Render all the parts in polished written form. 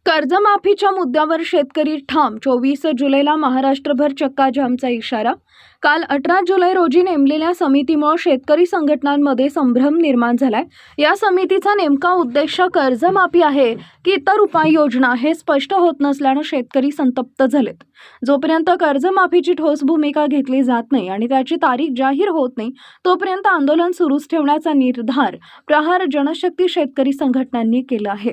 कर्जमाफीच्या मुद्द्यावर शेतकरी ठाम. 24 जुलैला महाराष्ट्रभर चक्काजामचा इशारा. काल 18 जुलै रोजी नेमलेल्या समितीमुळे शेतकरी संघटनांमध्ये संभ्रम निर्माण झालाय. या समितीचा नेमका उद्देश कर्जमाफी आहे की इतर उपाययोजना हे स्पष्ट होत नसल्यानं शेतकरी संतप्त झालेत. जोपर्यंत कर्जमाफीची ठोस भूमिका घेतली जात नाही आणि त्याची तारीख जाहीर होत नाही तोपर्यंत आंदोलन सुरूच ठेवण्याचा निर्धार प्रहार जनशक्ती शेतकरी संघटनांनी केला आहे.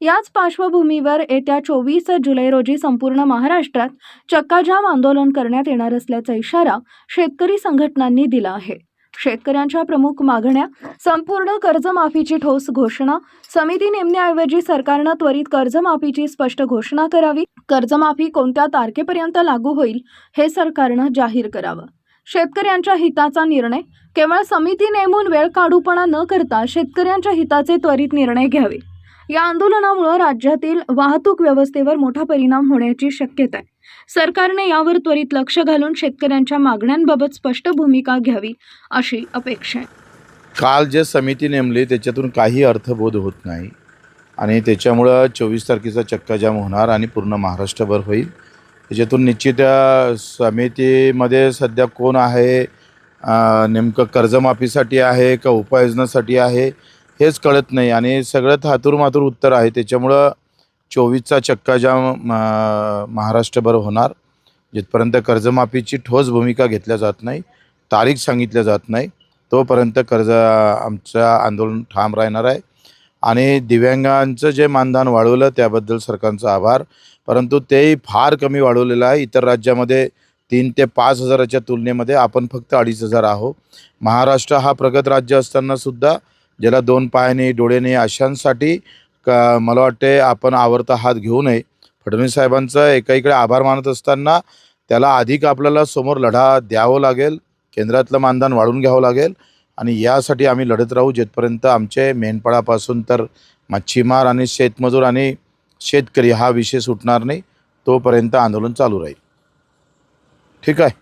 याच पार्श्वभूमीवर येत्या 24 जुलै रोजी संपूर्ण महाराष्ट्रात चक्काजाम आंदोलन करण्यात येणार असल्याचा इशारा शेतकरी संघटनांनी दिला आहे. शेतकऱ्यांच्या प्रमुख मागण्या: संपूर्ण कर्जमाफीची ठोस घोषणा, समिती नेमण्याऐवजी सरकारनं त्वरित कर्जमाफीची स्पष्ट घोषणा करावी, कर्जमाफी कोणत्या तारखेपर्यंत लागू होईल हे सरकारनं जाहीर करावं, शेतकऱ्यांच्या हिताचा निर्णय, केवळ समिती नेमून वेळ काढूपणा न करता शेतकऱ्यांच्या हिताचे त्वरित निर्णय घ्यावे. या आंदोलनामुळे राज्यातील वाहतूक व्यवस्थेवर मोठा परिणाम होण्याची शक्यता आहे. सरकारने यावर त्वरित लक्ष घालून शेतकऱ्यांच्या मागण्यांबाबत स्पष्ट भूमिका घ्यावी अशी अपेक्षा आहे. काल जे समिती नेमली त्याच्यातून काही अर्थबोध होत नाही आणि त्याच्यामुळं 24 तारखेचा चक्काजाम होणार आणि पूर्ण महाराष्ट्रभर होईल. त्याच्यातून निश्चित समितीमध्ये सध्या कोण आहे, नेमकं कर्जमाफीसाठी आहे का उपाययोजनासाठी आहे हेच कळत नाही आणि सगळं थातूरमातूर उत्तर आहे. त्याच्यामुळं 24चा चक्काजाम महाराष्ट्रभर होणार. जिथपर्यंत कर्जमाफीची ठोस भूमिका घेतल्या जात नाही, तारीख सांगितल्या जात नाही, तोपर्यंत आमचं आंदोलन ठाम राहणार आहे. आणि दिव्यांगांचं जे मानधन वाढवलं त्याबद्दल सरकारचा आभार, परंतु तेही फार कमी वाढवलेलं आहे. इतर राज्यामध्ये 3 ते 5 हजाराच्या तुलनेमध्ये आपण फक्त 2,500 आहोत. महाराष्ट्र हा प्रगत राज्य असतानासुद्धा ज्याला 2 पायाने डोळ्याने अशांसाठी मला वाटते आपण आवरता हात घेऊ नये. फडणवीस साहेबांचा एकाकडे आभार मानत असताना त्याला अधिक आपल्याला समोर लढा द्यावं लागेल, केंद्रातलं मानधन वाढवून घ्यावं लागेल आणि यासाठी आम्ही लढत राहू जिथपर्यंत आमचे मेंढपाळापासून तर मच्छीमार आणि शेतमजूर आणि शेतकरी हा विषय सुटणार नाही तोपर्यंत आंदोलन चालू राहील. ठीक आहे.